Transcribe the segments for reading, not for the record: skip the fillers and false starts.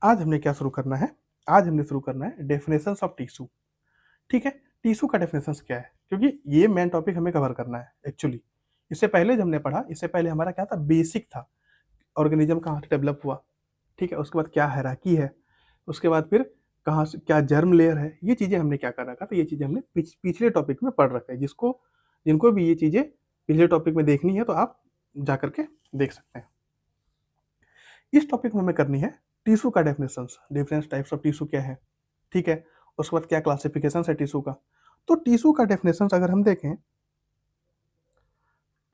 आज हमने क्या शुरू करना है? आज हमने शुरू करना है डेफिनेशंस ऑफ टिश्यू। ठीक है? टिश्यू का डेफिनेशंस क्या है? क्योंकि ये मेन टॉपिक हमें कवर करना है एक्चुअली। इससे पहले जो हमने पढ़ा, इससे पहले हमारा क्या था? बेसिक था। ऑर्गेनिज्म कहाँ से डेवलप हुआ, ठीक है? उसके बाद क्या हायरार्की है, उसके बाद फिर कहाँ से क्या जर्म लेयर है, ये चीज़ें हमने क्या कर रखा था, ये चीज़ें हमने पिछले टॉपिक में पढ़ रखा है। जिनको भी ये चीज़ें पिछले टॉपिक में देखनी है तो आप जा करके देख सकते हैं। इस टॉपिक में हमें करनी है टिश्यू का definitions, different types of tissue क्या है, ठीक है? उसके बाद क्या क्लासिफिकेशन है टिश्यू का। तो टिश्यू का डेफिनेशंस अगर हम देखें,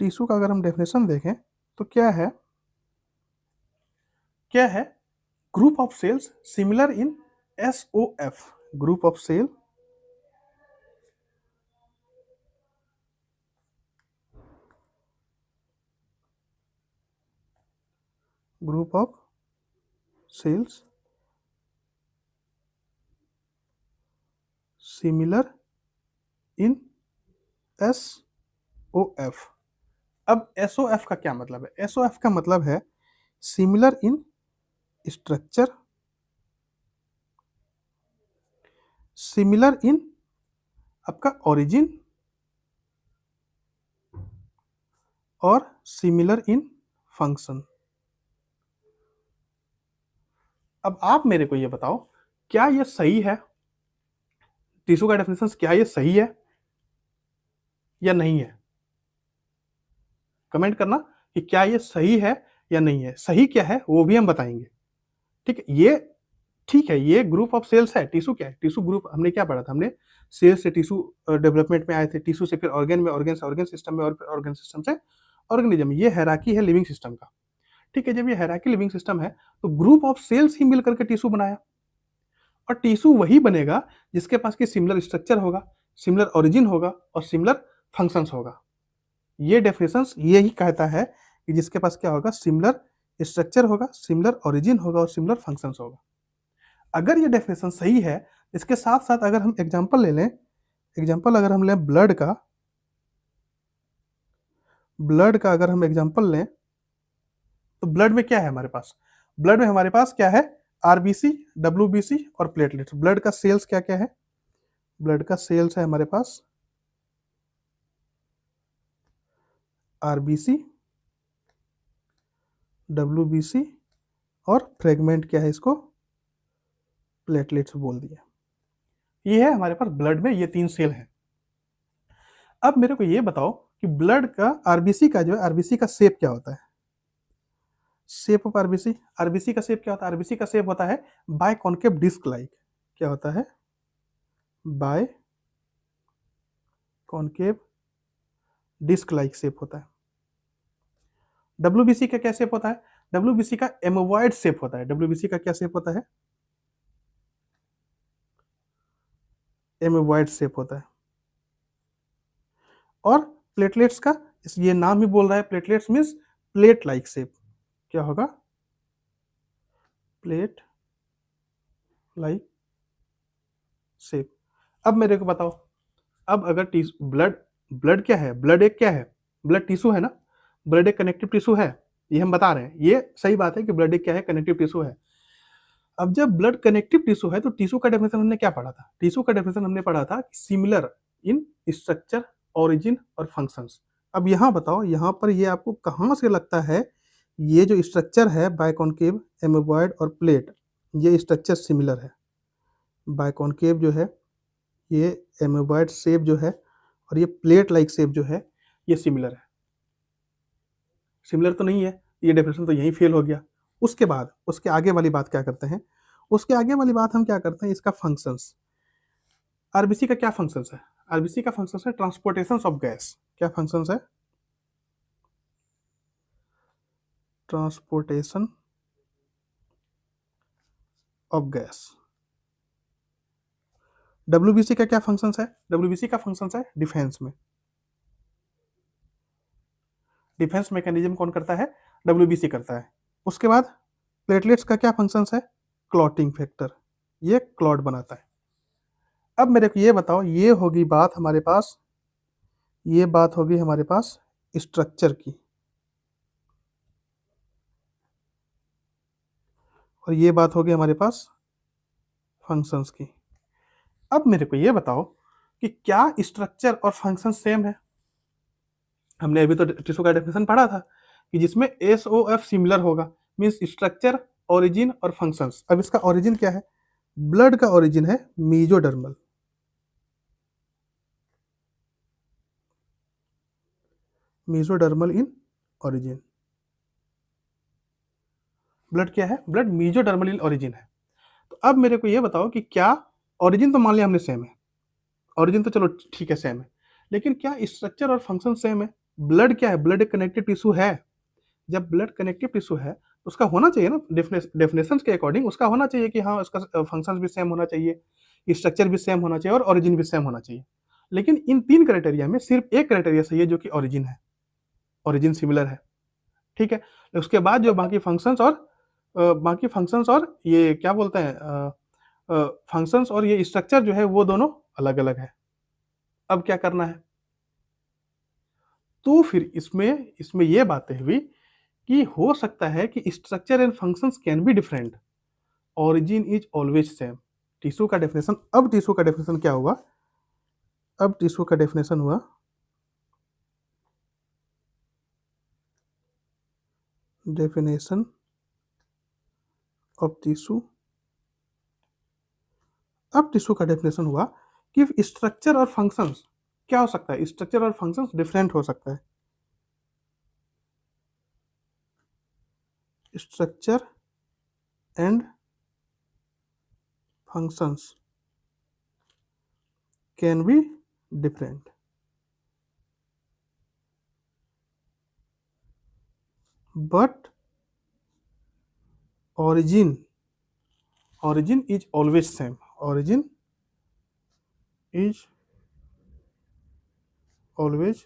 टिश्यू का अगर हम डेफिनेशन देखें तो क्या है? Group of cells similar in SOF, group of cell group of cells similar in SOF। अब SOF का क्या मतलब है? SOF का मतलब है similar in structure, similar in आपका ओरिजिन और सिमिलर इन फंक्शन। अब आप मेरे को ये बताओ, क्या ये सही है? टिश्यू का डेफिनेशन क्या ये सही है या नहीं है? कमेंट करना कि क्या ये सही है या नहीं है। सही क्या है वो भी हम बताएंगे। ठीक है, ये ठीक है, ये ग्रुप ऑफ सेल्स है। टिश्यू क्या है? टिश्यू ग्रुप हमने क्या पढ़ा था? हमने सेल से टिश्यू डेवलपमेंट में आए थे, टिश्यू से फिर ऑर्गन में, ऑर्गन से ऑर्गन सिस्टम में और फिर ऑर्गन सिस्टम से ऑर्गेनिज्म। ये हायरार्की है लिविंग सिस्टम का। ठीक है, जब ये हायरार्की लिविंग सिस्टम है तो ग्रुप ऑफ सेल्स ही मिलकर के टिश्यू बनाया। और टिश्यू वही बनेगा जिसके पास की सिमिलर स्ट्रक्चर होगा, सिमिलर ओरिजिन होगा और सिमिलर फंक्शंस होगा। ये डेफिनेशंस यही कहता है कि जिसके पास क्या होगा? सिमिलर स्ट्रक्चर होगा, सिमिलर ओरिजिन होगा और सिमिलर फंक्शंस होगा। अगर ये डेफिनेशन सही है, इसके साथ साथ अगर हम एग्जांपल ले लें, एग्जांपल अगर हम लें ब्लड का अगर हम एग्जांपल लें तो ब्लड में क्या है हमारे पास? ब्लड में हमारे पास क्या है? आरबीसी, डब्ल्यूबीसी और प्लेटलेट्स। ब्लड का सेल्स क्या क्या है? ब्लड का सेल्स है हमारे पास आरबीसी, डब्ल्यूबीसी और फ्रेगमेंट क्या है? इसको प्लेटलेट्स बोल दिया। ये है हमारे पास ब्लड में, ये 3 सेल हैं। अब मेरे को ये बताओ कि ब्लड का आरबीसी का जो है, आरबीसी का शेप क्या होता है? शेप ऑफ आरबीसी, आरबीसी का शेप क्या होता है? आरबीसी का शेप होता है बाय कॉन्केव डिस्क लाइक। क्या होता है? Biconcave disc like shape होता है। डब्ल्यूबीसी का क्या शेप होता है? डब्ल्यूबीसी का एमोवॉइड शेप होता है। डब्ल्यूबीसी का क्या शेप होता है? एमोवॉइड शेप होता है। और प्लेटलेट्स का, ये नाम ही बोल रहा है, platelets means plate like shape. क्या होगा? Plate like shape. अब मेरे को बताओ, अब अगर ब्लड ब्लड क्या है? ब्लड एक क्या है? ब्लड टिश्यू है ना। ब्लड एक कनेक्टिव टिश्यू है, ये हम बता रहे हैं। ये सही बात है कि ब्लड एक क्या है? कनेक्टिव टिश्यू है। अब जब ब्लड कनेक्टिव टिश्यू है तो टिश्यू का डेफिनेशन हमने क्या पढ़ा था? टिश्यू का डेफिनेशन हमने पढ़ा था सिमिलर इन स्ट्रक्चर, ओरिजिन और फंक्शंस। अब यहाँ बताओ, यहाँ पर ये आपको कहाँ से लगता है ये जो स्ट्रक्चर है बाइकॉन्केव, एमोबॉइड और प्लेट, ये स्ट्रक्चर सिमिलर है? बाइकॉन्केव जो है, ये एमोबॉइड शेप जो है और ये प्लेट लाइक शेप जो है, ये सिमिलर है। सिमिलर तो नहीं है, ये डेफिनेशन तो यहीं फेल हो गया। उसके बाद उसके आगे वाली बात क्या करते हैं? उसके आगे वाली बात हम क्या करते हैं? इसका फंक्शंस। आरबीसी का क्या फंक्शंस है? आरबीसी का फंक्शंस है ट्रांसपोर्टेशन ऑफ गैस। क्या फंक्शंस है? Transportation of gas. डब्ल्यूबीसी का क्या फंक्शंस है? डब्ल्यूबीसी का फंक्शंस है डिफेंस में। डिफेंस मैकेनिज्म कौन करता है? डब्ल्यूबीसी करता है। उसके बाद प्लेटलेट्स का क्या फंक्शंस है? क्लॉटिंग फैक्टर, ये क्लॉट बनाता है। अब मेरे को ये बताओ, ये होगी बात हमारे पास, ये बात होगी हमारे पास स्ट्रक्चर की, और ये बात हो गई हमारे पास फंक्शंस की। अब मेरे को ये बताओ कि क्या स्ट्रक्चर और फंक्शन सेम है? हमने अभी तो टिश्यू का डेफिनेशन पढ़ा था कि जिसमें एस ओ एफ सिमिलर होगा, मीन्स स्ट्रक्चर, ओरिजिन और फंक्शंस। अब इसका ओरिजिन क्या है? ब्लड का ओरिजिन है mesodermal. Mesodermal in origin. Blood क्या है? ब्लड मीजोडर्मल इन ओरिजिन है। तो अब मेरे को ये बताओ कि क्या ओरिजिन तो मान लिया हमने सेम है, ओरिजिन तो चलो ठीक है सेम है, लेकिन क्या स्ट्रक्चर और फंक्शन सेम है? ब्लड क्या है? ब्लड एक कनेक्टिव टिश्यू है। जब ब्लड कनेक्टिव टिश्यू है तो उसका होना चाहिए ना, डेफिनेशंस के अकॉर्डिंग उसका होना चाहिए कि हाँ उसका फंक्शंस भी सेम होना चाहिए, स्ट्रक्चर भी सेम होना चाहिए और ओरिजिन भी सेम होना चाहिए। लेकिन इन तीन क्राइटेरिया में सिर्फ एक क्राइटेरिया सही है जो कि ओरिजिन है, ओरिजिन सिमिलर है। ठीक है, उसके बाद जो बाकी फंक्शंस और ये क्या बोलते हैं फंक्शंस और ये स्ट्रक्चर जो है वो दोनों अलग अलग है। अब क्या करना है? तो फिर इसमें इसमें ये बातें हुई कि हो सकता है कि structure and functions can be different, origin is always same. Tissue का डेफिनेशन, अब टिश्यू का डेफिनेशन क्या हुआ? अब टिश्यू का डेफिनेशन हुआ डेफिनेशन ऑफ टिश्यू। अब टिश्यू का डेफिनेशन हुआ कि स्ट्रक्चर और फंक्शंस क्या हो सकता है? स्ट्रक्चर और फंक्शंस डिफरेंट हो सकता है। Structure and functions can be different, but origin is always same, origin is always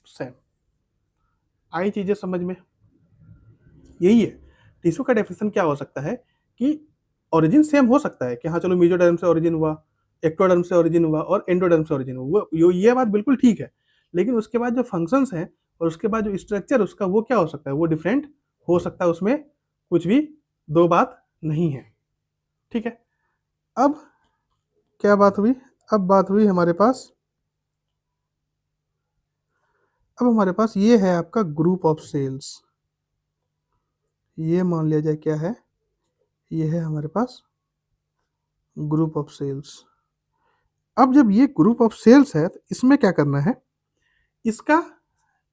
same। आई चीजें समझ में? यही है टिश्यू का डेफिनेशन। क्या हो सकता है कि ओरिजिन सेम हो सकता है कि हाँ चलो मीजोडर्म से ओरिजिन हुआ, एक्टोडर्म से ओरिजिन हुआ और एंडोडर्म से ओरिजिन हुआ, ये बात बिल्कुल ठीक है। लेकिन उसके बाद जो फंक्शंस हैं और उसके बाद जो स्ट्रक्चर उसका वो क्या हो सकता है? वो डिफरेंट हो सकता है, उसमें कुछ भी दो बात नहीं है। ठीक है, अब क्या बात हुई? अब बात हुई हमारे पास, अब हमारे पास ये है आपका ग्रुप ऑफ सेल्स। ये मान लिया जाए क्या है? ये है हमारे पास ग्रुप ऑफ सेल्स। अब जब ये ग्रुप ऑफ सेल्स है तो इसमें क्या करना है? इसका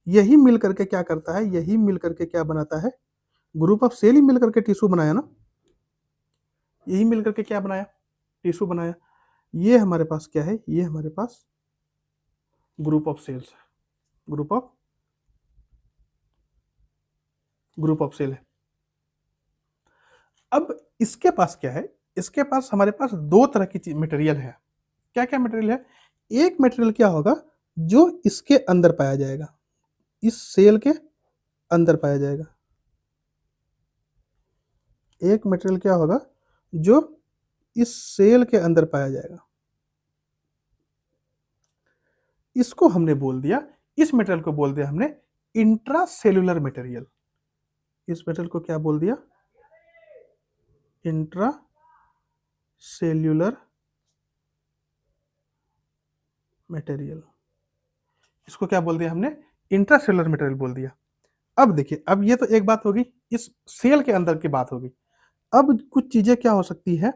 यही मिल करके क्या करता है? यही मिल करके क्या बनाता है? ग्रुप ऑफ सेल ही मिल करके टिश्यू बनाया ना, यही मिल करके क्या बनाया? टिश्यू बनाया। ये हमारे पास क्या है? ये हमारे पास ग्रुप ऑफ सेल्स है, ग्रुप ऑफ सेल है। अब इसके पास क्या है? इसके पास हमारे पास दो तरह की मटेरियल है। क्या क्या मटेरियल है? एक मटेरियल क्या होगा जो इसके अंदर पाया जाएगा, इस सेल के अंदर पाया जाएगा। एक मटेरियल क्या होगा जो इस सेल के अंदर पाया जाएगा, इसको हमने बोल दिया, इस मटेरियल को बोल दिया हमने इंट्रासेल्युलर मटेरियल। इस मटेरियल को क्या बोल दिया? Intra cellular material. इसको क्या बोल दिया हमने? इंट्रासेल्युलर मटेरियल बोल दिया। अब देखिए, अब ये तो एक बात होगी, इस सेल के अंदर की बात होगी। अब कुछ चीजें क्या हो सकती है?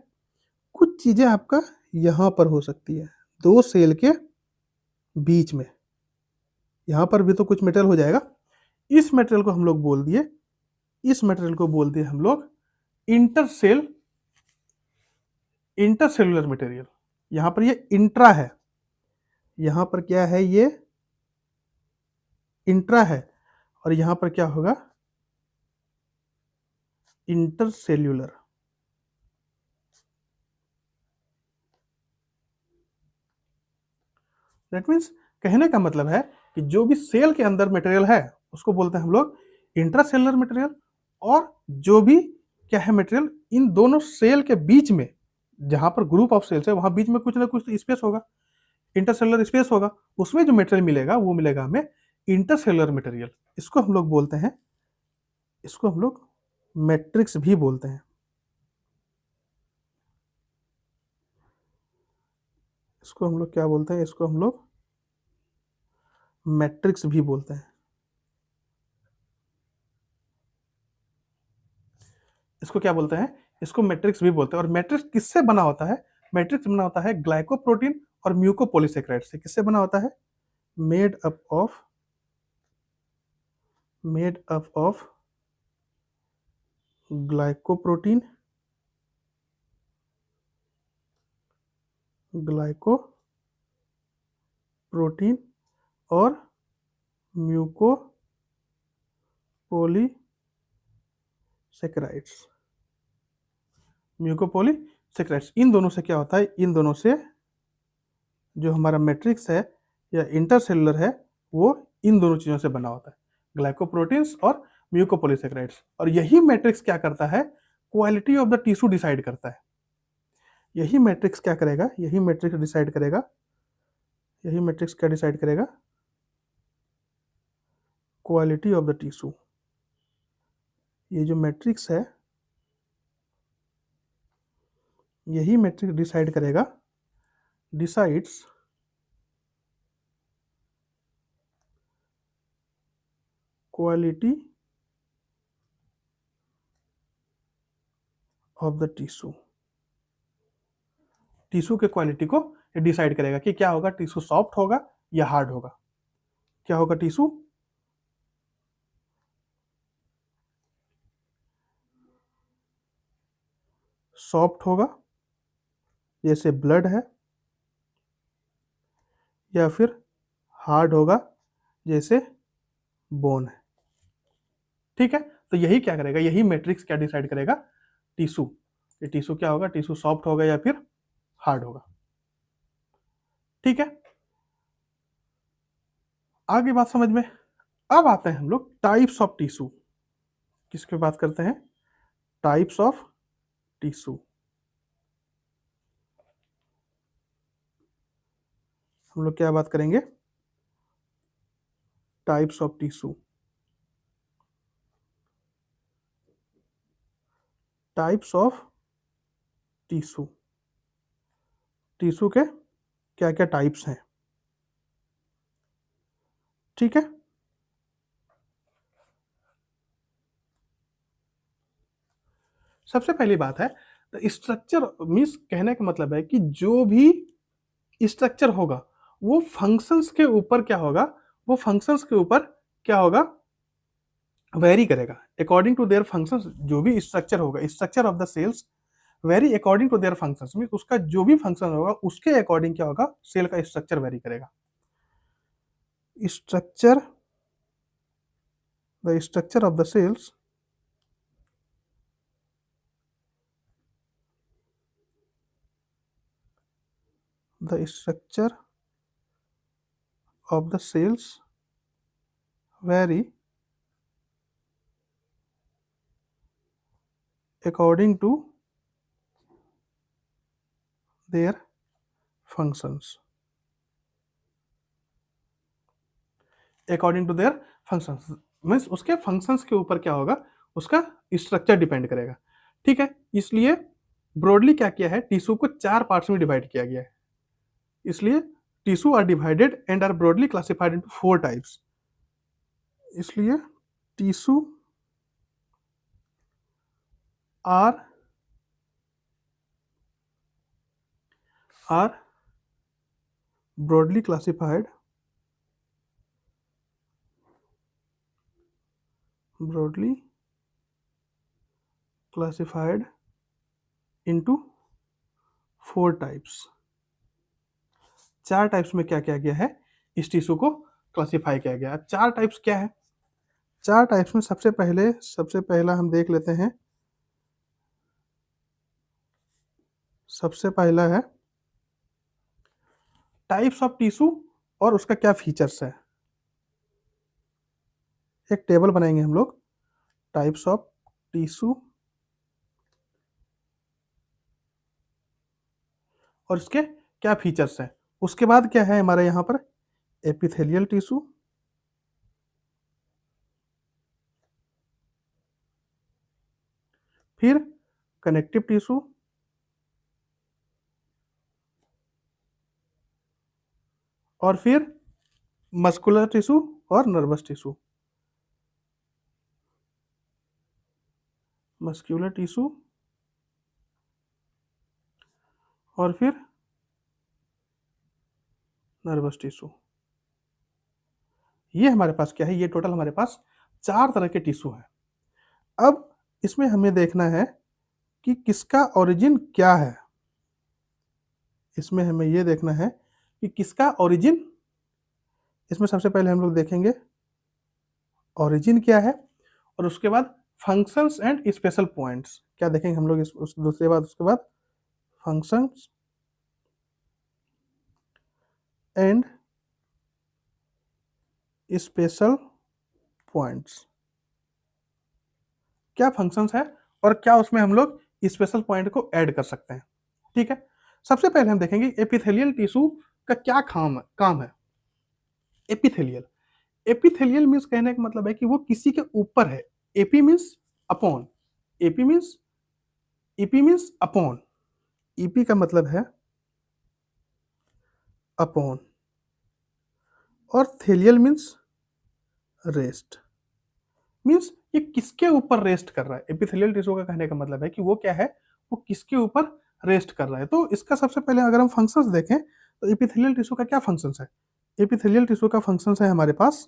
कुछ चीजें आपका यहां पर हो सकती है, दो सेल के बीच में, यहां पर भी तो कुछ मटेरियल हो जाएगा। इस मटेरियल को हम लोग बोल दिए, इस मटेरियल को बोल दिए हम लोग इंटरसेल्युलर मटेरियल। यहां पर ये इंट्रा है, यहां पर क्या है? ये इंट्रा है, और यहां पर क्या होगा? इंटरसेल्युलर। दैट मीन्स कहने का मतलब है कि जो भी सेल के अंदर मटेरियल है उसको बोलते हैं हम लोग इंट्रासेल्युलर मटेरियल, और जो भी क्या है मटेरियल इन दोनों सेल के बीच में, जहां पर ग्रुप ऑफ सेल्स है वहां बीच में कुछ ना कुछ तो स्पेस होगा, इंटरसेलुलर स्पेस होगा, उसमें जो मटेरियल मिलेगा वो मिलेगा हमें इंटरसेलुलर मटेरियल। इसको हम लोग बोलते हैं, इसको हम लोग मैट्रिक्स भी बोलते हैं। इसको हम लोग क्या बोलते हैं? इसको हम लोग मैट्रिक्स भी बोलते हैं। इसको क्या बोलते हैं? इसको मैट्रिक्स भी बोलते हैं। और मैट्रिक्स किससे बना होता है? मैट्रिक्स बना होता है ग्लाइकोप्रोटीन और म्यूकोपॉलीसेकेराइड से। किससे बना होता है? Made up of glycoprotein, glycoprotein और म्यूकोपॉलीसेकेराइड्स। म्यूकोपॉलीसेकेराइड्स, इन दोनों से क्या होता है? इन दोनों से जो हमारा मैट्रिक्स है या इंटरसेलुलर है, वो इन दोनों चीज़ों से बना होता है, ग्लाइकोप्रोटीन्स और म्यूकोपॉलीसेकेराइड्स। और यही मैट्रिक्स क्या करता है? Quality of the tissue decide करता है। यही मैट्रिक्स क्या करेगा? यही मैट्रिक्स डिसाइड करेगा। यही मैट्रिक्स क्या डिसाइड करेगा? Quality of the tissue. ये जो मैट्रिक्स है, यही मैट्रिक्स डिसाइड करेगा, decides quality of the tissue. Tissue के क्वालिटी को डिसाइड करेगा कि क्या होगा, टिश्यू सॉफ्ट होगा या हार्ड होगा। क्या होगा? टिश्यू सॉफ्ट होगा जैसे ब्लड है, या फिर हार्ड होगा जैसे बोन है। ठीक है, तो यही क्या करेगा? यही मैट्रिक्स क्या डिसाइड करेगा? टिश्यू। ये टिश्यू क्या होगा? टिश्यू सॉफ्ट होगा या फिर हार्ड होगा। ठीक है, आगे बात समझ में। अब आते हैं हम लोग टाइप्स ऑफ टिश्यू। किसकी बात करते हैं? Types of tissue. हम लोग क्या बात करेंगे? Types of tissue. Types of tissue. Tissue के क्या क्या टाइप्स हैं? ठीक है, सबसे पहली बात है स्ट्रक्चर मीन्स, कहने का मतलब है कि जो भी स्ट्रक्चर होगा वो फंक्शंस के ऊपर क्या होगा? वो फंक्शंस के ऊपर क्या होगा? वेरी करेगा अकॉर्डिंग टू देयर फंक्शंस। जो भी स्ट्रक्चर होगा, structure of the cells vary according to their functions, mean उसका जो भी फंक्शन होगा उसके अकॉर्डिंग क्या होगा? सेल का स्ट्रक्चर वेरी करेगा। Structure, the structure of the cells the structure of the cells vary according to their functions। According to their functions means उसके फंक्शंस के ऊपर क्या होगा? उसका स्ट्रक्चर डिपेंड करेगा। ठीक है, इसलिए ब्रॉडली क्या किया है? टिश्यू को 4 पार्ट्स में डिवाइड किया गया है। इसलिए tissue are divided and are broadly classified into 4 types. इसलिए tissue are broadly classified into 4 types. 4 types में क्या किया गया है? इस टिश्यू को क्लासिफाई किया गया। 4 टाइप्स क्या है? 4 टाइप्स में सबसे पहला हम देख लेते हैं। सबसे पहला है टाइप्स ऑफ टिश्यू और उसका क्या फीचर्स है। एक टेबल बनाएंगे हम लोग, टाइप्स ऑफ टिश्यू और उसके क्या फीचर्स हैं। उसके बाद क्या है हमारे यहाँ पर? एपिथेलियल टिश्यू, फिर कनेक्टिव टिश्यू, और फिर मस्कुलर टिश्यू और नर्वस टिश्यू। मस्कुलर टिश्यू और फिर नर्वस टिश्यू। ये हमारे पास क्या है, ये टोटल हमारे पास 4 तरह के टिश्यू हैं। अब इसमें हमें देखना है कि किसका ओरिजिन क्या है। इसमें हमें ये देखना है कि किसका ओरिजिन, इसमें सबसे पहले हम लोग देखेंगे ओरिजिन क्या है, और उसके बाद फंक्शंस एंड स्पेशल पॉइंट्स क्या देखेंगे हम लोग इस उस दूसरे बाद उसके बाद फंक्शंस एंड स्पेशल पॉइंट्स। क्या फंक्शंस है और क्या उसमें हम लोग स्पेशल पॉइंट को ऐड कर सकते हैं। ठीक है, सबसे पहले हम देखेंगे एपिथेलियल टिश्यू का क्या काम है। एपिथेलियल, एपिथेलियल मीन्स कहने का मतलब है कि वो किसी के ऊपर है। AP means upon, AP means, EP means upon, EP का मतलब है अपॉन, और थेलियल मीन्स रेस्ट। मीन्स ये किसके ऊपर रेस्ट कर रहा है। एपिथेलियल टिश्यू का कहने का मतलब है कि वो क्या है, वो किसके ऊपर रेस्ट कर रहा है। तो इसका सबसे पहले अगर हम फंक्शंस देखें तो एपिथेलियल टिश्यू का क्या फंक्शंस है। एपिथेलियल टिश्यू का फंक्शंस है हमारे पास,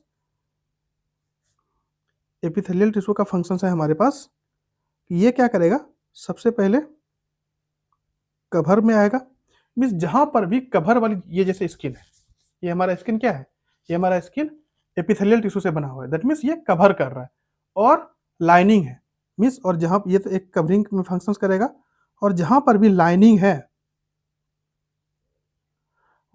एपिथेलियल टिश्यू का फंक्शंस है हमारे पास, ये क्या करेगा, सबसे पहले कवर में आएगा। मीन्स जहां पर भी कवर वाली, ये जैसे स्किन है, ये हमारा स्किन क्या है, ये हमारा स्किन एपिथेलियल टिश्यू से बना हुआ है। दैट मीन्स ये कवर कर रहा है, और लाइनिंग है। मीन्स और जहां ये तो एक कवरिंग में फंक्शंस करेगा, और जहां पर भी लाइनिंग है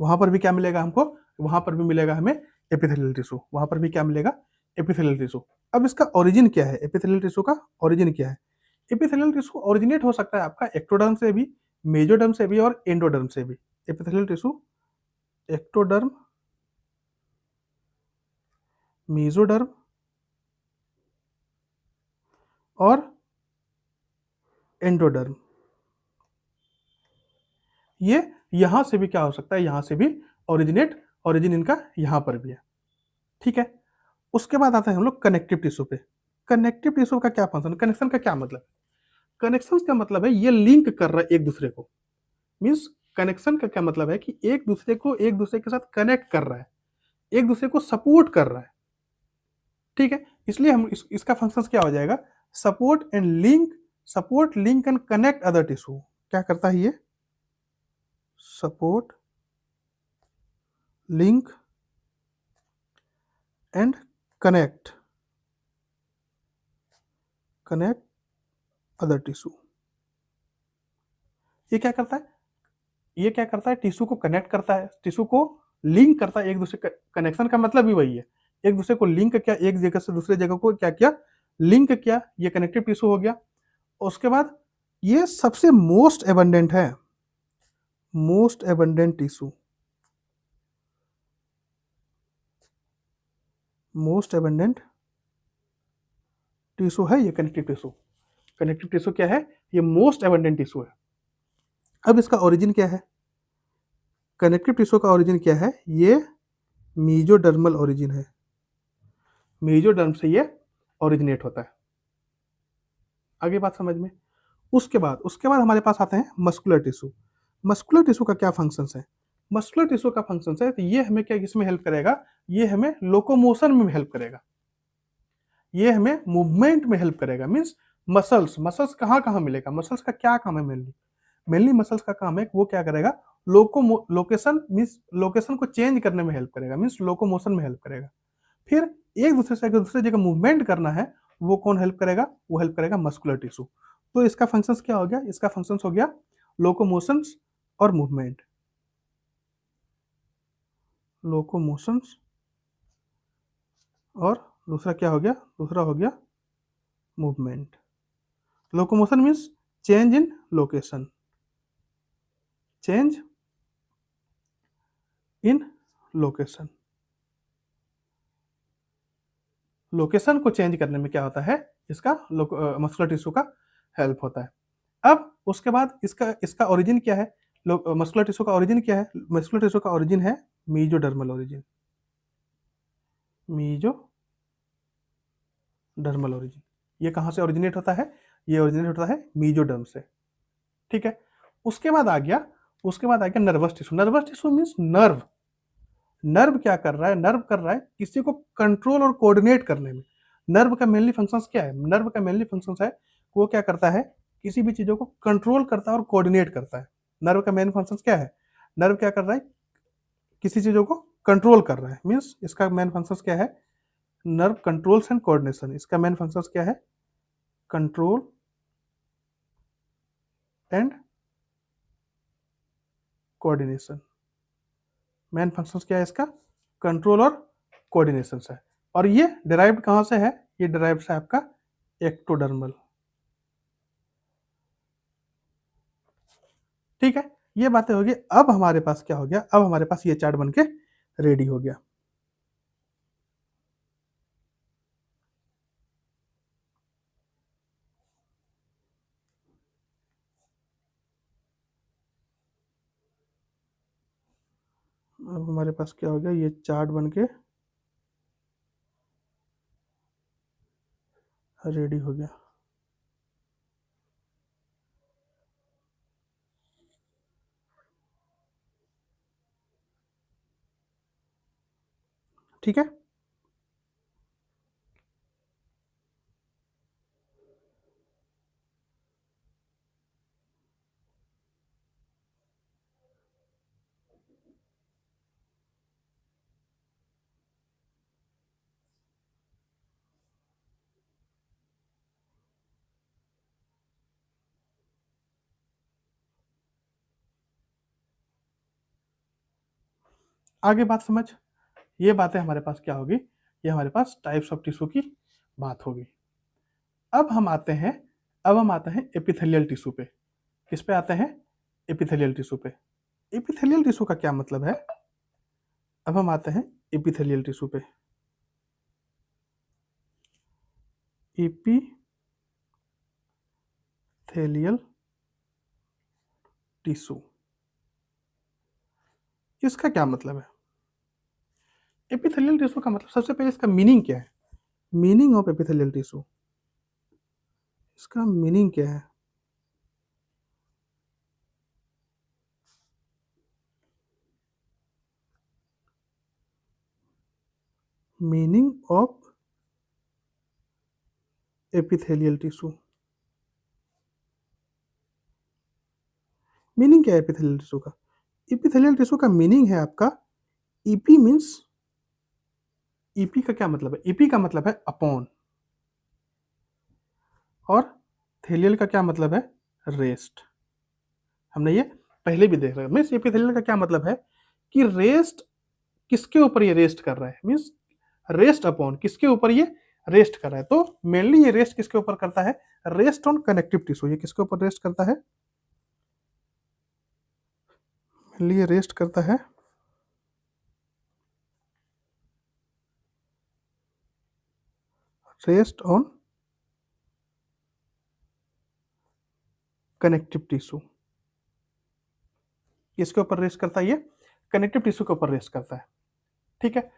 वहां पर भी क्या मिलेगा हमको, वहां पर भी मिलेगा हमें एपिथेलियल टिश्यू। वहां पर भी क्या मिलेगा, एपिथेलियल टिश्यू। अब इसका ओरिजिन क्या है, एपिथेलियल टिश्यू का ओरिजिन क्या है। एपिथेलियल टिश्यू ओरिजिनेट हो सकता है आपका एक्टोडर्म से भी, मेजोडर्म से भी और एंडोडर्म से भी। एपिथेलियल टिश्यू एक्टोडर्म, मेसोडर्म और एंडोडर्म, ये यहां से भी क्या हो सकता है, यहां से भी ओरिजिनेट, ओरिजिन इनका यहां पर भी है। ठीक है, उसके बाद आते हैं हम लोग कनेक्टिव टिश्यू पे। कनेक्टिव टिश्यू का क्या फंक्शन, कनेक्शन का क्या मतलब, कनेक्शन का मतलब है ये लिंक कर रहा है एक दूसरे को। मीन्स कनेक्शन का क्या मतलब है कि एक दूसरे को एक दूसरे के साथ कनेक्ट कर रहा है, एक दूसरे को सपोर्ट कर रहा है। ठीक है, इसलिए हम इसका फंक्शन क्या हो जाएगा, support and link, support link and connect other tissue. क्या करता है ये, support link and connect, connect other tissue. ये क्या करता है, ये क्या करता है, टिश्यू को कनेक्ट करता है, टिश्यू को लिंक करता है एक दूसरे। कनेक्शन का मतलब भी वही है, एक दूसरे को लिंक किया, एक जगह से दूसरे जगह को क्या किया, लिंक किया। ये कनेक्टिव टिश्यू हो गया। उसके बाद ये सबसे मोस्ट एबंडेंट है, most abundant tissue, most abundant tissue है ये कनेक्टिव टिश्यू। कनेक्टिव टिश्यू क्या है, ये मोस्ट एबंडेंट टिश्यू है। अब इसका ओरिजिन क्या है, कनेक्टिव टिश्यू का ओरिजिन क्या है, ये मेसोडर्मल ओरिजिन है। मेसोडर्म से ये ओरिजिनेट होता है। आगे बात समझ में। उसके बाद हमारे पास आते हैं मस्कुलर टिश्यू। मस्कुलर टिश्यू का क्या फंक्शंस है, मस्कुलर टिश्यू का फंक्शंस है तो ये हमें क्या, किसमें हेल्प करेगा, ये हमें लोकोमोशन में हेल्प करेगा, ये हमें मूवमेंट में हेल्प करेगा। मीन्स मसल्स, मसल्स कहाँ कहाँ मिलेगा, मसल्स का क्या काम है, मेनली मेनली मसल्स का काम है वो क्या करेगा, लोकेशन, मीन्स लोकेशन को चेंज करने में हेल्प करेगा, मीन्स लोकोमोशन में हेल्प करेगा। फिर एक दूसरे से दूसरे जगह मूवमेंट करना है, वो कौन हेल्प करेगा, वो हेल्प करेगा मस्कुलर टिश्यू। तो इसका फंक्शंस क्या हो गया, इसका फंक्शंस हो गया लोकोमोशंस और मूवमेंट, लोकोमोशंस, और दूसरा क्या हो गया, दूसरा हो गया movement. Locomotion means change in location, change in location. Location को चेंज करने में क्या होता है, इसका मस्कुलर टिश्यू का हेल्प होता है। अब उसके बाद इसका इसका ओरिजिन क्या है? मस्कुलर टिश्यू का ओरिजिन क्या है? मस्कुलर टिश्यू का ओरिजिन है मीजोडर्मल ओरिजिन। मीजोडर्मल ओरिजिन, ये कहाँ से ओरिजिनेट होता है? ये ओरिजिनेट होता है मीजोडर्म से। ठीक है, उसके बाद आ गया nervous tissue. Nervous tissue means nerve. Nerve क्या कर रहा है? नर्व कर रहा है किसी को कंट्रोल और कोऑर्डिनेट करने में। नर्व का मेनली फंक्शंस क्या है? नर्व का मेनली फंक्शंस है, वो क्या करता है? किसी भी चीजों को कंट्रोल करता है और कोऑर्डिनेट करता है। नर्व का मेन फंक्शंस क्या है? नर्व क्या कर रहा है? किसी चीजों को कंट्रोल कर रहा है, मीन्स इसका मेन फंक्शंस क्या है? Nerve controls and coordination. इसका मेन फंक्शंस क्या है? Control and coordination. Main functions क्या है इसका? कंट्रोल और कोऑर्डिनेशन है। और ये डिराइव्ड कहां से है? ये डिराइव्ड है आपका एक्टोडर्मल। ठीक है, ये बातें होगी। अब हमारे पास क्या हो गया? अब हमारे पास ये चार्ट बनके रेडी हो गया। अब हमारे पास क्या हो गया? ये चार्ट बनके रेडी हो गया। ठीक है, आगे बात समझ। ये बातें हमारे पास क्या होगी? ये हमारे पास टाइप्स ऑफ टिश्यू की बात होगी। अब हम आते हैं एपिथेलियल टिश्यू पे। किस पे आते हैं? एपिथेलियल टिश्यू पे। एपिथेलियल टिश्यू का क्या मतलब है? अब हम आते हैं एपिथेलियल टिश्यू पे। एपिथेलियल टिश्यू, इसका क्या मतलब है? एपिथेलियल टिश्यू का मतलब, सबसे पहले इसका मीनिंग क्या है? मीनिंग ऑफ एपिथेलियल टिश्यू, इसका मीनिंग क्या है? Meaning of epithelial tissue, meaning क्या है एपिथेलियल टिश्यू का? एपिथेलियल टिश्यू का मीनिंग है आपका, ईपी मीन्स, ईपी का क्या मतलब है? ईपी का मतलब है अपॉन, और थेलियल का क्या मतलब है? रेस्ट। हमने ये पहले भी देख रहे हैं। मीन्स एपिथेलियल का क्या मतलब है कि रेस्ट, किसके ऊपर ये रेस्ट कर रहा है? मीन्स रेस्ट अपॉन, किसके ऊपर ये रेस्ट कर रहा है? तो मेनली ये रेस्ट किसके ऊपर करता है? Rest on connective tissue. ये किसके ऊपर रेस्ट करता है? मेनली ये रेस्ट करता है रेस्ट ऑन कनेक्टिव टिश्यू। किसके ऊपर रेस्ट करता है? ये कनेक्टिव टिश्यू के ऊपर रेस्ट करता है। ठीक है,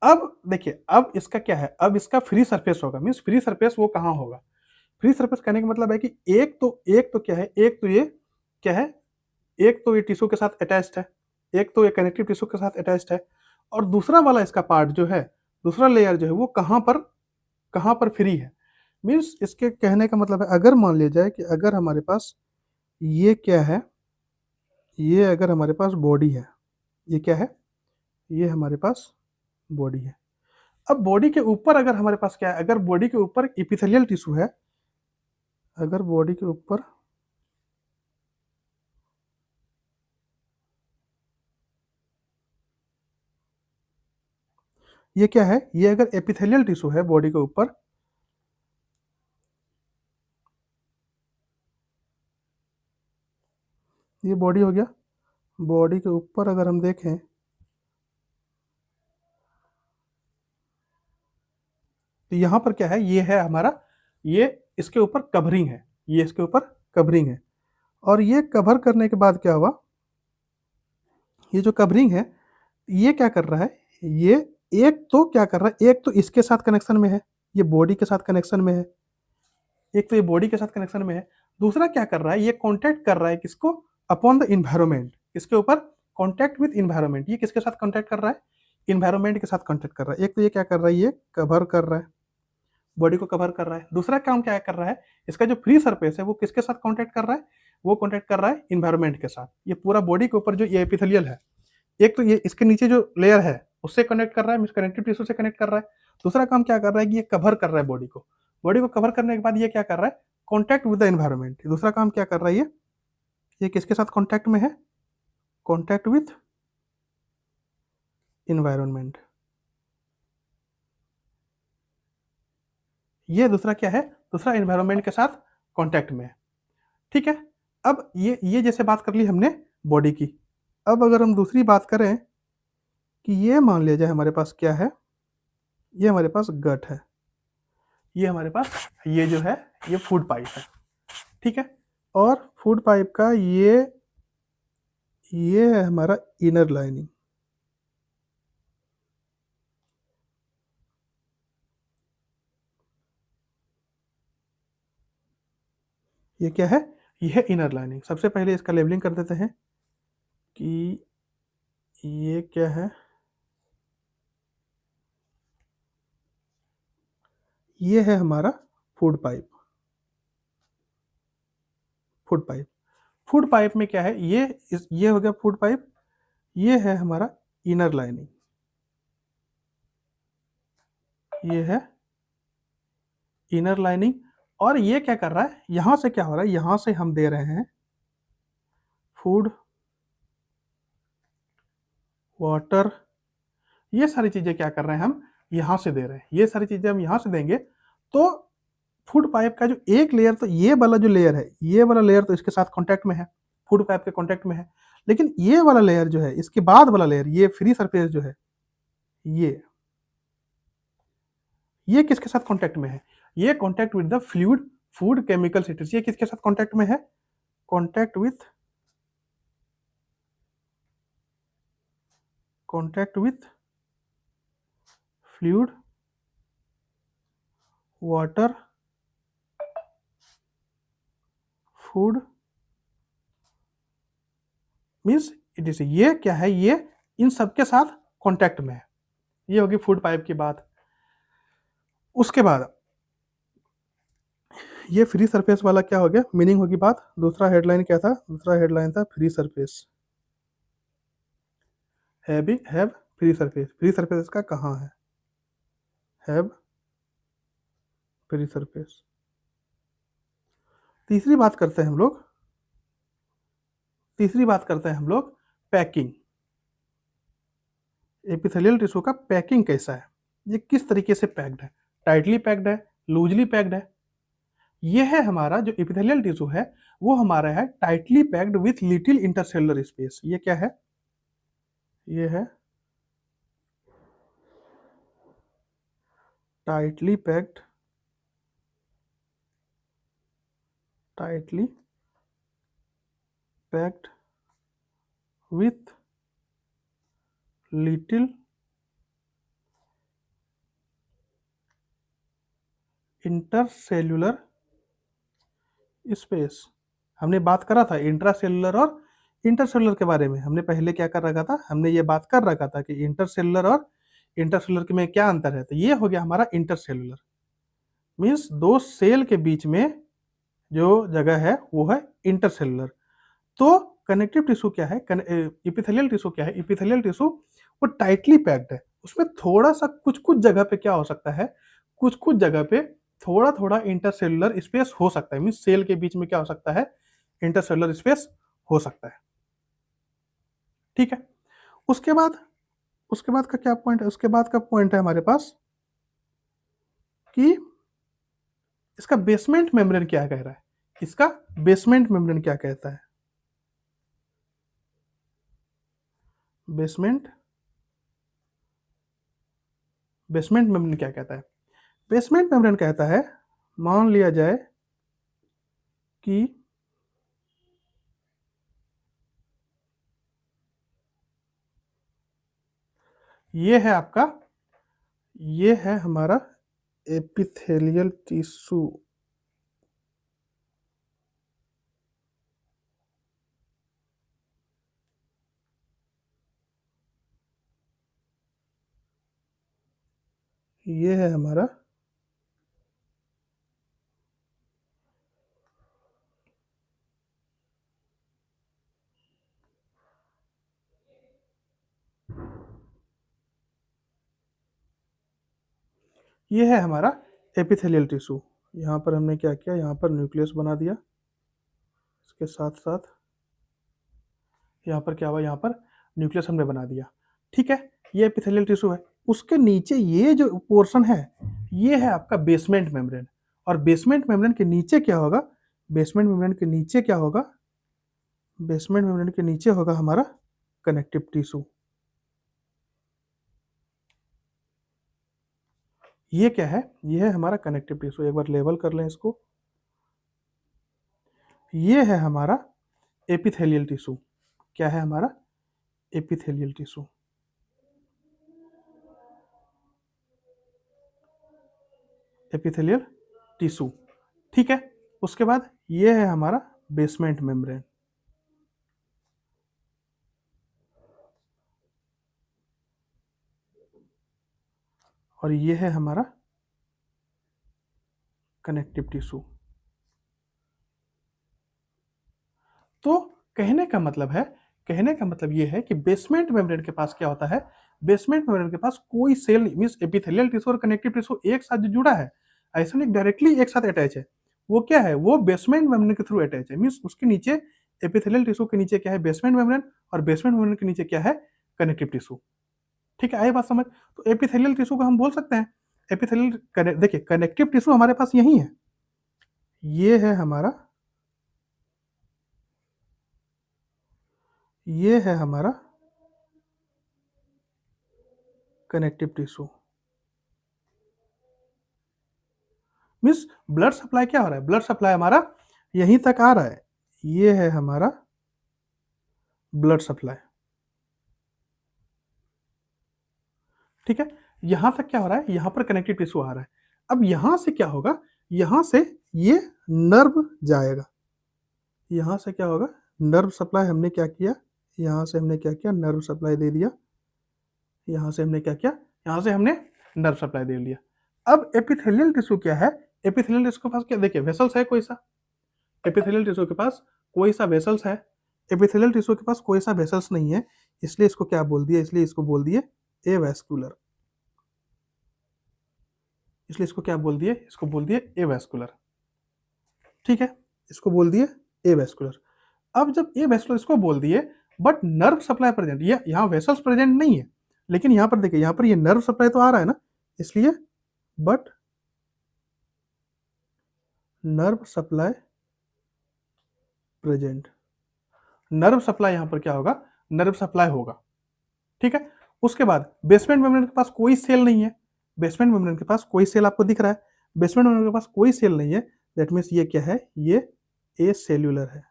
अब देखिए, अब इसका क्या है? अब इसका फ्री सरफेस होगा। मीन्स फ्री सरफेस वो कहाँ होगा? फ्री सरफेस कहने का मतलब है कि एक तो क्या है? एक तो ये क्या है? एक तो ये टिश्यू के साथ अटैच्ड है, एक तो ये कनेक्टिव टिश्यू के साथ अटैच्ड है, और दूसरा वाला इसका पार्ट जो है, दूसरा लेयर जो है, वो कहाँ पर फ्री है? मीन्स इसके कहने का मतलब है, अगर मान लिया जाए कि अगर हमारे पास ये क्या है, ये अगर हमारे पास बॉडी है, ये क्या है? ये हमारे पास बॉडी है। अब बॉडी के ऊपर अगर हमारे पास क्या है? अगर बॉडी के ऊपर इपिथेलियल टिश्यू है, अगर बॉडी के ऊपर ये क्या है? ये अगर एपिथेलियल टिश्यू है बॉडी के ऊपर, ये बॉडी हो गया। बॉडी के ऊपर अगर हम देखें, तो यहाँ पर क्या है? ये है हमारा, ये इसके ऊपर कवरिंग है, ये इसके ऊपर कवरिंग है। और ये कवर करने के बाद क्या हुआ, ये जो कवरिंग है ये क्या कर रहा है, ये एक तो क्या कर रहा है, एक तो इसके साथ कनेक्शन में है, ये बॉडी के साथ कनेक्शन में है, एक तो ये बॉडी के साथ कनेक्शन में है, दूसरा क्या कर रहा है, ये कॉन्टैक्ट कर रहा है किसको, अपॉन द इन्वायरमेंट, इसके ऊपर कॉन्टैक्ट विद इन्वायरमेंट। ये किसके साथ कॉन्टैक्ट कर रहा है, इन्वायरमेंट के साथ कॉन्टैक्ट कर रहा है। एक तो ये क्या कर रहा है, ये कवर कर रहा है, बॉडी को कवर कर रहा है। दूसरा काम क्या कर रहा है, इसका जो फ्री सरफेस है वो किसके साथ कॉन्टैक्ट कर रहा है, वो कॉन्टैक्ट कर रहा है इन्वायरमेंट के साथ। ये पूरा बॉडी के ऊपर जो ये एपिथेलियल है, एक तो ये इसके नीचे जो लेयर है उससे कनेक्ट कर रहा है, मींस कनेक्टिव टिश्यू से कनेक्ट कर रहा है। दूसरा काम क्या कर रहा है कि ये कवर कर रहा है बॉडी को, बॉडी को कवर करने के बाद ये क्या कर रहा है, कॉन्टैक्ट विद द एनवायरनमेंट। दूसरा काम क्या कर रहा है, ये किसके साथ कॉन्टैक्ट में है, कॉन्टैक्ट विद एनवायरनमेंट। ये दूसरा क्या है, दूसरा एनवायरनमेंट के साथ कॉन्टैक्ट में है। ठीक है, अब ये जैसे बात कर ली हमने बॉडी की। अब अगर हम दूसरी बात करें कि ये मान लिया जाए हमारे पास क्या है, ये हमारे पास गट है, ये हमारे पास ये जो है ये फूड पाइप है। ठीक है, और फूड पाइप का ये है हमारा इनर लाइनिंग। ये क्या है, ये है इनर लाइनिंग। सबसे पहले इसका लेबलिंग कर देते हैं कि ये क्या है, ये है हमारा food pipe. Food pipe, food pipe में क्या है, ये हो गया फूड पाइप, ये है हमारा इनर लाइनिंग, ये है इनर लाइनिंग। और ये क्या कर रहा है, यहां से क्या हो रहा है, यहां से हम दे रहे हैं फूड, वाटर, ये सारी चीजें क्या कर रहे हैं हम यहां से दे रहे हैं। ये सारी चीजें हम यहां से देंगे तो फूड पाइप का जो एक लेयर, तो ये वाला जो लेयर है, ये वाला लेयर तो इसके साथ कांटेक्ट में है, फूड पाइप के कांटेक्ट में है। लेकिन ये वाला लेयर जो है, इसके बाद वाला लेयर, ये फ्री सरफेस जो है, ये किसके साथ कांटेक्ट में है, ये contact with the fluid food chemical cities. ये किसके साथ कांटेक्ट में है, contact with fluid, water, food, means it is, ये क्या है, ये इन सबके साथ कांटेक्ट में है। ये होगी फूड पाइप की बात। उसके बाद ये फ्री सरफेस वाला क्या हो गया, मीनिंग होगी बात। दूसरा हेडलाइन क्या था, दूसरा हेडलाइन था free surface, have free surface. Free surface का कहाँ है, हैव फ्री सरफेस। तीसरी बात करते हैं हम लोग, पैकिंग। एपिथेलियल टिश्यू का पैकिंग कैसा है, ये किस तरीके से पैक्ड है, टाइटली पैक्ड है, लूजली पैक्ड है। ये है हमारा जो एपिथेलियल टिश्यू है, वो हमारा है tightly packed with little intercellular space. ये क्या है, ये है tightly packed with little intercellular space. हमने बात करा था इंट्रासेलुलर और इंटरसेलुलर के बारे में। हमने पहले क्या कर रखा था, हमने ये बात कर रखा था कि इंटरसेलुलर और इंटरसेलुलर के में क्या अंतर है। तो ये हो गया हमारा इंटरसेलुलर, मीन्स दो सेल के बीच में जो जगह है वो है इंटरसेलुलर। तो कनेक्टिव टिश्यू क्या है, एपिथेलियल टिश्यू क्या है, एपिथेलियल टिश्यू वो टाइटली पैक्ड है। उसमें थोड़ा सा कुछ कुछ जगह पे क्या हो सकता है, कुछ कुछ जगह पे थोड़ा थोड़ा इंटरसेलुलर स्पेस हो सकता है, मीन्स सेल के बीच में क्या हो सकता है, इंटरसेलुलर स्पेस हो सकता है। ठीक है, उसके बाद का क्या पॉइंट है, उसके बाद का पॉइंट है हमारे पास कि इसका बेसमेंट मेम्ब्रेन क्या कह रहा है, इसका बेसमेंट मेम्ब्रेन क्या कहता है, बेसमेंट मेम्ब्रेन क्या कहता है। बेसमेंट मेम्ब्रेन कहता है, मान लिया जाए कि ये है आपका, ये है हमारा एपिथेलियल टिश्यू। ये है हमारा ये है हमारा एपिथेलियल टिश्यू। यहाँ पर हमने क्या किया, यहाँ पर न्यूक्लियस बना दिया, इसके साथ साथ यहाँ पर क्या हुआ, यहाँ पर न्यूक्लियस हमने बना दिया। ठीक है, ये एपिथेलियल टिश्यू है। उसके नीचे ये जो पोर्शन है, ये है आपका बेसमेंट मेम्ब्रेन। और बेसमेंट मेम्ब्रेन के नीचे क्या होगा, बेसमेंट मेम्ब्रेन के नीचे क्या होगा, बेसमेंट मेम्ब्रेन के नीचे होगा हमारा कनेक्टिव टिश्यू। ये क्या है, ये है हमारा कनेक्टिव टिश्यू। एक बार लेबल कर लें इसको। ये है हमारा एपिथेलियल टिश्यू। क्या है हमारा एपिथेलियल टिश्यू। Epithelial tissue. ठीक है, उसके बाद ये है हमारा बेसमेंट मेम्ब्रेन। और ये है हमारा कनेक्टिव टिश्यू। तो कहने का मतलब है, कहने का मतलब ये है कि बेसमेंट मेम्ब्रेन के पास क्या होता है, बेसमेंट मेम्ब्रेन के पास कोई सेल मींस एपिथेलियल टिश्यू और कनेक्टिव टिश्यू एक साथ जो जुड़ा है, ऐसा नहीं डायरेक्टली एक साथ अटैच है। वो क्या है, वो बेसमेंट मेम्ब्रेन के थ्रू अटैच है। मींस उसके नीचे एपिथेलियल टिश्यू के नीचे क्या है, बेसमेंट मेम्ब्रेन, और बेसमेंट मेम्ब्रेन के नीचे क्या है, कनेक्टिव टिश्यू। ठीक है, आई बात समझ। तो एपिथेलियल टिश्यू को हम बोल सकते हैं एपिथेलियल, देखिए कनेक्टिव टिश्यू हमारे पास यही है, ये है हमारा, ये है हमारा connective tissue. Means blood supply क्या हो रहा है, ब्लड सप्लाई हमारा यहीं तक आ रहा है। ये है हमारा ब्लड सप्लाई। ठीक है, यहां तक क्या हो रहा है, यहां पर कनेक्टिव टिश्यू आ रहा है। अब यहां से क्या होगा, यहां से ये नर्व जाएगा। यहां से क्या होगा, नर्व सप्लाई हमने क्या किया, यहां से हमने क्या किया, नर्व सप्लाई दे दिया। यहां से हमने क्या किया, यहां से हमने नर्व सप्लाई दे दिया। अब एपिथेलियल टिश्यू क्या है, एपिथेलियल टिश्यू के पास क्या, देखिए वेसल्स है कोई सा, एपिथेलियल टिश्यू के पास कोई सा वेसल्स है, एपिथेलियल टिश्यू के पास कोई सा वेसल्स नहीं है, इसलिए इसको क्या बोल दिया, इसलिए इसको बोल दिए एवैस्कुलर। इसलिए इसको क्या बोल दिए, इसको बोल दिए एवैस्कुलर। ठीक है, इसको बोल दिए एवैस्कुलर। अब जब एवैस्कुलर इसको बोल दिए, बट नर्व सप्लाई प्रेजेंट, ये यहाँ वेसल्स प्रेजेंट नहीं है, लेकिन यहाँ पर देखिए, यहाँ पर ये नर्व सप्लाई तो आ रहा है ना, इसलिए but nerve supply present. Nerve supply यहाँ पर क्या होगा, नर्व सप्लाई होगा। ठीक है, उसके बाद बेसमेंट मेम्ब्रेन के पास कोई सेल नहीं है, बेसमेंट मेम्ब्रेन के पास कोई सेल आपको दिख रहा है, बेसमेंट मेम्ब्रेन के पास कोई सेल नहीं है, दैट मीन्स ये क्या है, ये ए सेल्यूलर है।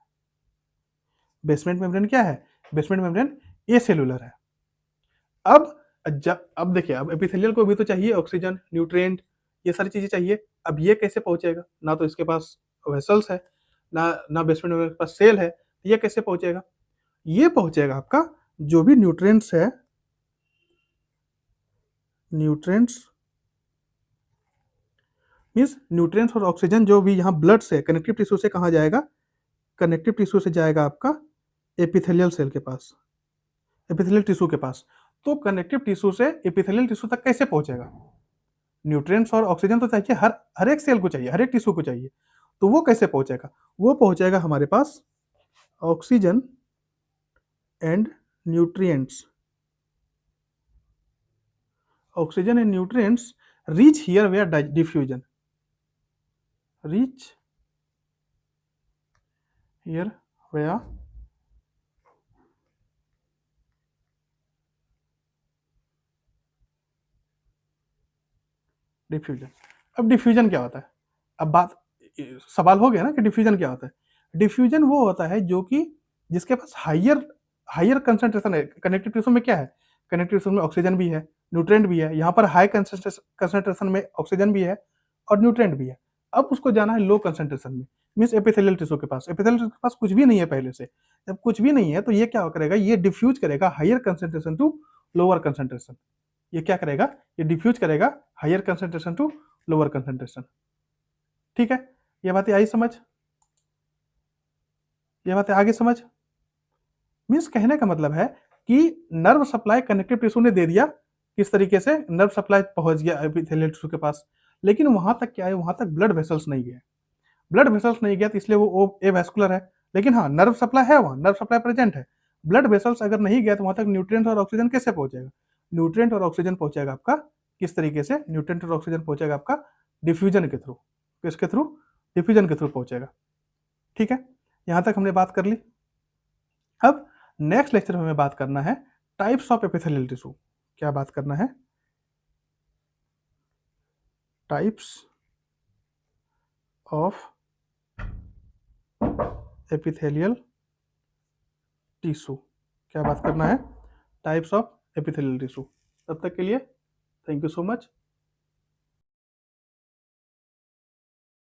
बेसमेंट मेम्ब्रेन क्या है, बेसमेंट मेम्ब्रेन ए सेल्यूलर है। अब अब देखिए, अब एपिथेलियल को भी तो चाहिए ऑक्सीजन, न्यूट्रिएंट, ये सारी चीजें चाहिए। अब ये कैसे पहुंचेगा, ना तो इसके पास वेसल्स है, ना बेसमेंट मेम्ब्रेन के पास सेल है, ये कैसे पहुंचेगा, ये पहुंचेगा आपका जो भी न्यूट्रिएंट्स है, न्यूट्रिएंट्स मीन्स न्यूट्रिएंट्स और ऑक्सीजन जो भी यहाँ ब्लड से कनेक्टिव टिश्यू से कहाँ जाएगा, कनेक्टिव टिश्यू से जाएगा आपका एपिथेलियल सेल के पास, एपिथेलियल टिश्यू के पास। तो कनेक्टिव टिश्यू से एपिथेलियल टिश्यू तक कैसे पहुंचेगा, न्यूट्रिएंट्स और ऑक्सीजन तो चाहिए, हर हर एक सेल को चाहिए, हर एक टिश्यू को चाहिए। तो वो कैसे पहुंचेगा, वो पहुंचेगा हमारे पास oxygen and nutrients, oxygen and nutrients reach here where diffusion, reach here where diffusion. अब डिफ्यूजन क्या होता है, अब बात, सवाल हो गया ना कि डिफ्यूजन क्या होता है। डिफ्यूजन वो होता है जो कि जिसके पास हायर कंसंट्रेशन है। कनेक्टिव टिश्यू में क्या है, कनेक्टिव टिश्यू में ऑक्सीजन भी है, न्यूट्रिएंट भी है, यहाँ पर हाई कंसंट्रेशन में ऑक्सीजन भी है और न्यूट्रिएंट भी है। अब उसको जाना है लो कंसंट्रेशन में, मीन्स एपिथेलियल टिश्यू के पास। एपिथेलियल टिश्यू के पास कुछ भी नहीं है पहले से। जब कुछ भी नहीं है तो ये क्या करेगा, ये डिफ्यूज करेगा higher concentration to lower concentration. ये क्या करेगा, ये डिफ्यूज करेगा higher concentration to lower concentration. ठीक है, ये बातें आई समझ, ये बातें आगे समझ। मीन्स कहने का मतलब है कि नर्व सप्लाई कनेक्टिव टिश्यू ने दे दिया, किस तरीके से नर्व सप्लाई पहुंच गया एपिथेलियल टिश्यू के पास, लेकिन वहां तक क्या है, वहां तक ब्लड वेसल्स नहीं गए। ब्लड वेसल्स नहीं गया तो इसलिए वो एवास्कुलर है, लेकिन हाँ नर्व सप्लाई है, वहाँ नर्व सप्लाई प्रेजेंट है। ब्लड वेसल्स अगर नहीं गया तो वहां तक न्यूट्रिएंट और ऑक्सीजन कैसे पहुंचेगा, न्यूट्रिएंट और ऑक्सीजन पहुंचेगा आपका किस तरीके से, न्यूट्रिएंट और ऑक्सीजन पहुंचेगा आपका डिफ्यूजन के थ्रू। किसके थ्रू, डिफ्यूजन के थ्रू पहुंचेगा। ठीक है, यहां तक हमने बात कर ली। अब नेक्स्ट लेक्चर में हमें बात करना है टाइप्स ऑफ एपिथेलियल टिश्यू। क्या बात करना है, टाइप्स ऑफ एपिथेलियल टिश्यू। क्या बात करना है, टाइप्स ऑफ एपिथेलियल टिश्यू। तब तक के लिए थैंक यू सो मच।